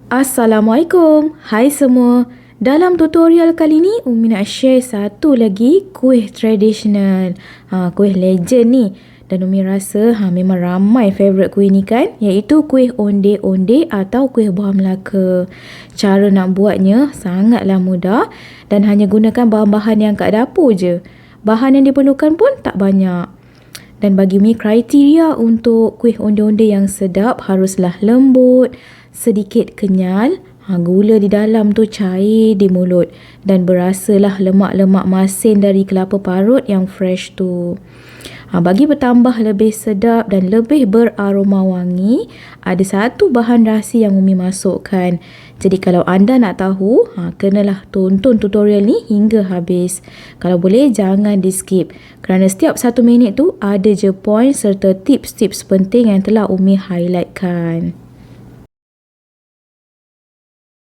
Assalamualaikum. Hai semua. Dalam tutorial kali ni, Umi nak share satu lagi kuih tradisional. Kuih legend ni. Dan Umi rasa memang ramai favourite kuih ni kan? Iaitu kuih onde-onde atau kuih buah Melaka. Cara nak buatnya sangatlah mudah dan hanya gunakan bahan-bahan yang kat dapur je. Bahan yang diperlukan pun tak banyak. Dan bagi Umi, kriteria untuk kuih onde-onde yang sedap haruslah lembut, sedikit kenyal, gula di dalam tu cair di mulut dan berasalah lemak-lemak masin dari kelapa parut yang fresh tu. Bagi bertambah lebih sedap dan lebih beraroma wangi, ada satu bahan rahsia yang Umi masukkan. Jadi kalau anda nak tahu, kenalah tonton tutorial ni hingga habis. Kalau boleh jangan di skip kerana setiap 1 minit tu ada je point serta tips-tips penting yang telah Umi highlightkan.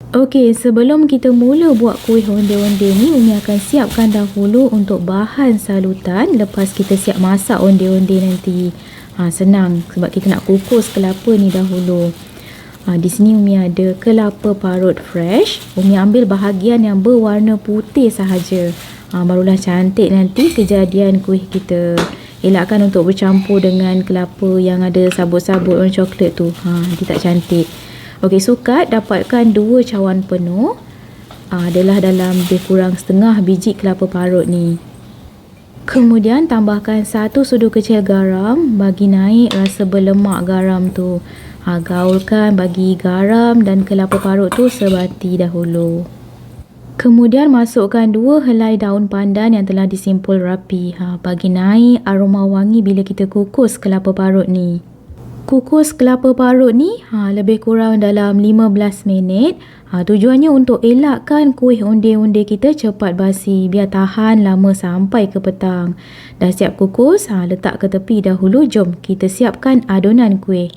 Okey, sebelum kita mula buat kuih onde-onde ni, Umi akan siapkan dahulu untuk bahan salutan lepas kita siap masak onde-onde nanti. Senang sebab kita nak kukus kelapa ni dahulu. Di sini Umi ada kelapa parut fresh. Umi ambil bahagian yang berwarna putih sahaja. Barulah cantik nanti kejadian kuih kita. Elakkan untuk bercampur dengan kelapa yang ada sabut-sabut warna coklat tu. Nanti tak cantik. Okey, sukat dapatkan 2 cawan penuh. Adalah dalam lebih kurang setengah biji kelapa parut ni. Kemudian tambahkan 1 sudu kecil garam bagi naik rasa berlemak garam tu. Gaulkan bagi garam dan kelapa parut tu sebati dahulu. Kemudian masukkan 2 helai daun pandan yang telah disimpul rapi. Bagi naik aroma wangi bila kita kukus kelapa parut ni. Kukus kelapa parut ni lebih kurang dalam 15 minit. Tujuannya untuk elakkan kuih onde-onde kita cepat basi biar tahan lama sampai ke petang. Dah siap kukus, letak ke tepi dahulu. Jom kita siapkan adunan kuih.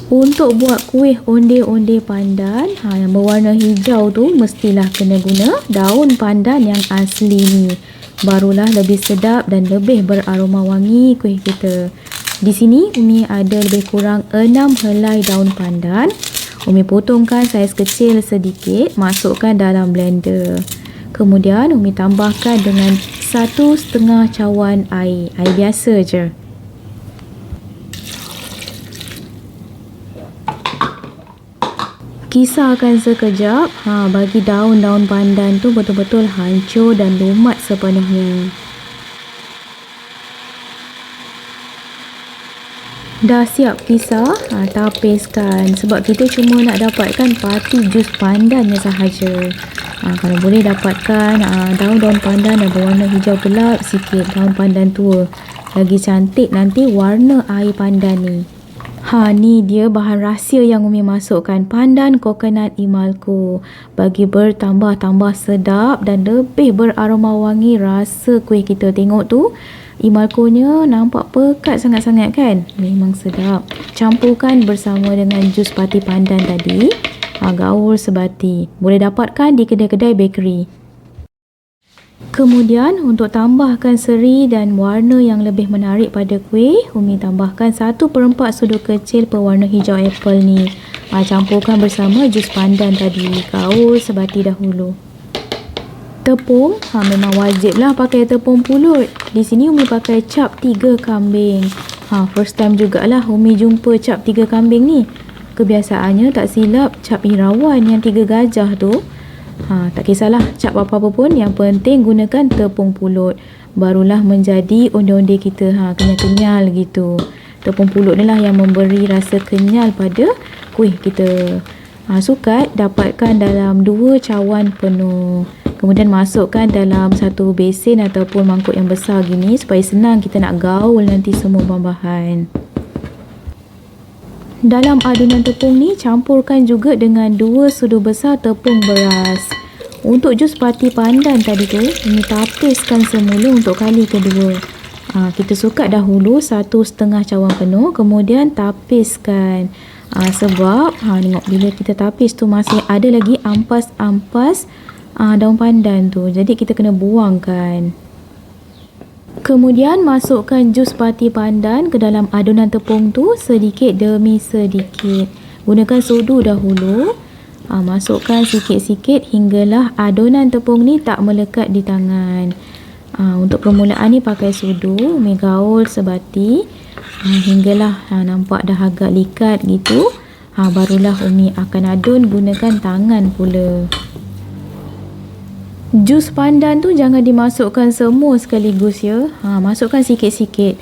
Untuk buat kuih onde-onde pandan yang berwarna hijau tu mestilah kena guna daun pandan yang asli ni. Barulah lebih sedap dan lebih beraroma wangi kuih kita. Di sini Umi ada lebih kurang 6 helai daun pandan. Umi potongkan saiz kecil sedikit, masukkan dalam blender. Kemudian Umi tambahkan dengan 1,5 cawan air biasa je. Kisarkan sekejap bagi daun-daun pandan tu betul-betul hancur dan lumat sepenuhnya. Dah siap kisar, tapiskan sebab kita cuma nak dapatkan parti jus pandannya sahaja. Kalau boleh dapatkan daun-daun pandan yang berwarna hijau gelap sikit, daun pandan tua. Lagi cantik nanti warna air pandan ni. Ni dia bahan rahsia yang Umi masukkan, pandan kokonat Imalco. Bagi bertambah-tambah sedap dan lebih beraroma wangi rasa kuih kita. Tengok tu, Imalco-nya nampak pekat sangat-sangat kan? Memang sedap. Campurkan bersama dengan jus pati pandan tadi. Gaul sebati. Boleh dapatkan di kedai-kedai bakery. Kemudian untuk tambahkan seri dan warna yang lebih menarik pada kuih, Umi tambahkan 1/4 sudu kecil pewarna hijau apple ni. Campurkan bersama jus pandan tadi. Gaul sebati dahulu. Tepung, memang wajiblah pakai tepung pulut. Di sini Umi pakai cap 3 kambing. First time jugalah Umi jumpa cap 3 kambing ni. Kebiasaannya tak silap cap irawan yang 3 gajah tu. Tak kisahlah cap apa-apa pun, yang penting gunakan tepung pulut. Barulah menjadi onde-onde kita kenyal-kenyal gitu. Tepung pulut ni lah yang memberi rasa kenyal pada kuih kita. Sukat dapatkan dalam 2 cawan penuh. Kemudian masukkan dalam satu besen ataupun mangkuk yang besar gini supaya senang kita nak gaul nanti semua bahan-bahan. Dalam adunan tepung ni campurkan juga dengan 2 sudu besar tepung beras. Untuk jus pati pandan tadi tu, ini tapiskan semula untuk kali kedua. Kita sukat dahulu 1,5 cawan penuh, kemudian tapiskan. Sebab tengok bila kita tapis tu masih ada lagi ampas-ampas daun pandan tu, jadi kita kena buangkan. Kemudian masukkan jus pati pandan ke dalam adunan tepung tu sedikit demi sedikit. Gunakan sudu dahulu. Masukkan sikit-sikit hinggalah adunan tepung ni tak melekat di tangan. Untuk permulaan ni pakai sudu, Umi gaul sebati. Hinggalah nampak dah agak likat gitu. Barulah Umi akan adun gunakan tangan pula. Jus pandan tu jangan dimasukkan semua sekaligus ya. Masukkan sikit-sikit.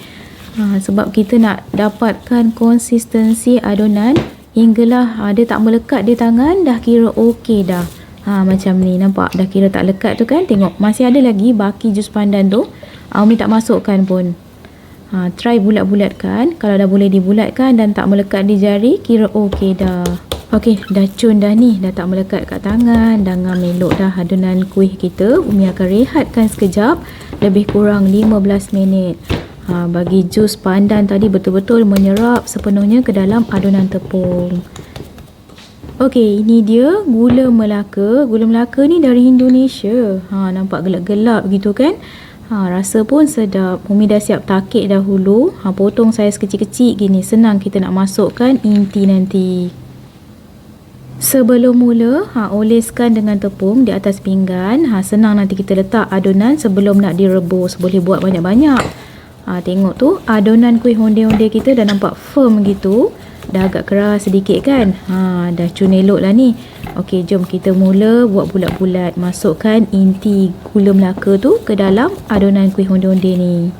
Sebab kita nak dapatkan konsistensi adunan hinggalah dia tak melekat di tangan, dah kira okey dah. Macam ni, nampak dah kira tak lekat tu kan. Tengok masih ada lagi baki jus pandan tu. Umi tak masukkan pun. Try bulat-bulatkan. Kalau dah boleh dibulatkan dan tak melekat di jari, kira okey dah. Okey, dah cun dah ni, dah tak melekat kat tangan, dah melok dah adunan kuih kita. Umi akan rehatkan sekejap, lebih kurang 15 minit. Bagi jus pandan tadi betul-betul menyerap sepenuhnya ke dalam adunan tepung. Okey, ini dia gula Melaka. Gula Melaka ni dari Indonesia. Nampak gelap-gelap gitu kan. Rasa pun sedap. Umi dah siap takik dahulu. Potong saiz kecil-kecil gini. Senang kita nak masukkan inti nanti. Sebelum mula, oleskan dengan tepung di atas pinggan. Senang nanti kita letak adunan sebelum nak direbus. Boleh buat banyak-banyak. Tengok tu, adunan kuih onde-onde kita dah nampak firm gitu. Dah agak keras sedikit kan. Dah cun elok lah ni. Okey, jom kita mula buat bulat-bulat. Masukkan inti gula Melaka tu ke dalam adunan kuih onde-onde ni.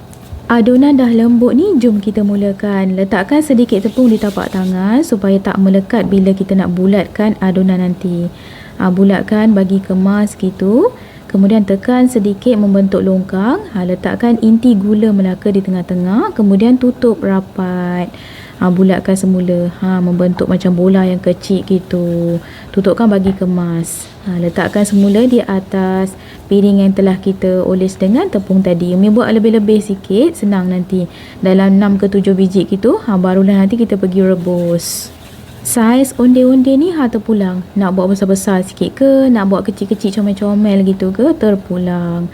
Adunan dah lembut ni, jom kita mulakan. Letakkan sedikit tepung di tapak tangan supaya tak melekat bila kita nak bulatkan adunan nanti. Bulatkan bagi kemas gitu. Kemudian tekan sedikit membentuk longkang. Letakkan inti gula Melaka di tengah-tengah. Kemudian tutup rapat. Bulatkan semula. Membentuk macam bola yang kecil gitu. Tutupkan bagi kemas. Letakkan semula di atas piring yang telah kita oles dengan tepung tadi. Umi buat lebih-lebih sikit. Senang nanti. Dalam 6 ke 7 biji gitu. Barulah nanti kita pergi rebus. Saiz onde-onde ni terpulang. Nak buat besar-besar sikit ke, nak buat kecil-kecil comel-comel gitu ke, terpulang.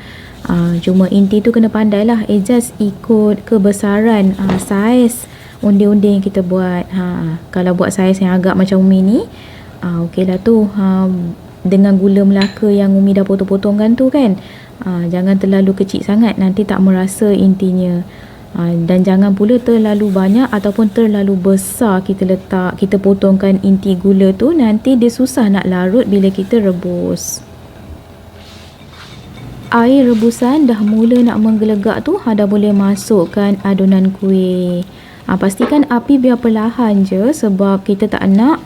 Cuma inti tu kena pandai lah, adjust ikut kebesaran saiz onde-onde yang kita buat. Kalau buat saiz yang agak macam Umi ni, okey lah tu. Dengan gula Melaka yang Umi dah potong-potongkan tu kan, jangan terlalu kecil sangat, nanti tak merasa intinya. Dan jangan pula terlalu banyak ataupun terlalu besar kita potongkan inti gula tu, nanti dia susah nak larut bila kita rebus. Air rebusan dah mula nak menggelegak tu, dah boleh masukkan adunan kuih. Pastikan api biar perlahan je, sebab kita tak nak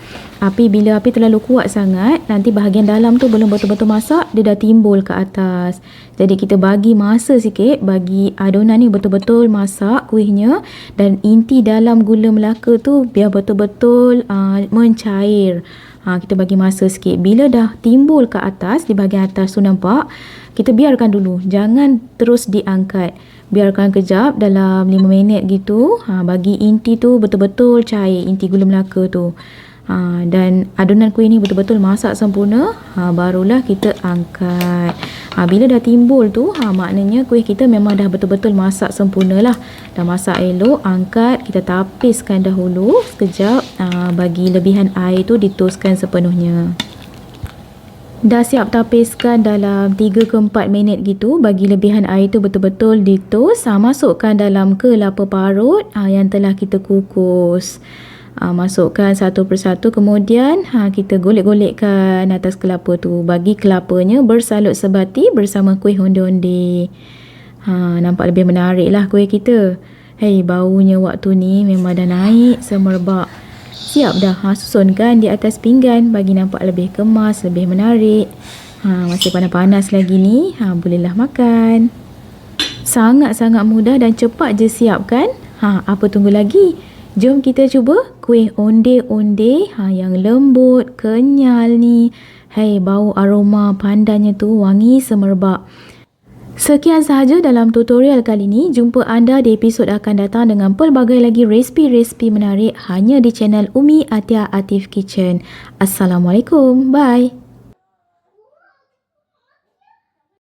bila api terlalu kuat sangat, nanti bahagian dalam tu belum betul-betul masak, dia dah timbul ke atas. Jadi kita bagi masa sikit, bagi adunan ni betul-betul masak kuihnya, dan inti dalam gula Melaka tu biar betul-betul mencair. Kita bagi masa sikit. Bila dah timbul ke atas, di bahagian atas tu nampak, kita biarkan dulu, jangan terus diangkat. Biarkan kejap dalam 5 minit gitu. Bagi inti tu betul-betul cair, inti gula Melaka tu. Dan adunan kuih ni betul-betul masak sempurna. Barulah kita angkat. Bila dah timbul tu, maknanya kuih kita memang dah betul-betul masak sempurna lah. Dah masak elok, angkat. Kita tapiskan dahulu sekejap. Bagi lebihan air tu ditoskan sepenuhnya. Dah siap tapiskan dalam 3 ke 4 minit gitu. Bagi lebihan air tu betul-betul ditos. Masukkan dalam kelapa parut yang telah kita kukus. Masukkan satu persatu. Kemudian kita golek-golekkan atas kelapa tu. Bagi kelapanya bersalut sebati bersama kuih onde-onde. Nampak lebih menarik lah kuih kita. Baunya waktu ni memang dah naik semerbak. Siap dah. Susunkan di atas pinggan bagi nampak lebih kemas, lebih menarik. Masih panas-panas lagi ni. Bolehlah makan. Sangat-sangat mudah dan cepat je siap kan? Apa tunggu lagi? Jom kita cuba kuih onde-onde yang lembut, kenyal ni. Bau aroma pandannya tu wangi semerbak. Sekian sahaja dalam tutorial kali ini. Jumpa anda di episod akan datang dengan pelbagai lagi resipi-resipi menarik hanya di channel Umi Atia Atif Kitchen. Assalamualaikum. Bye.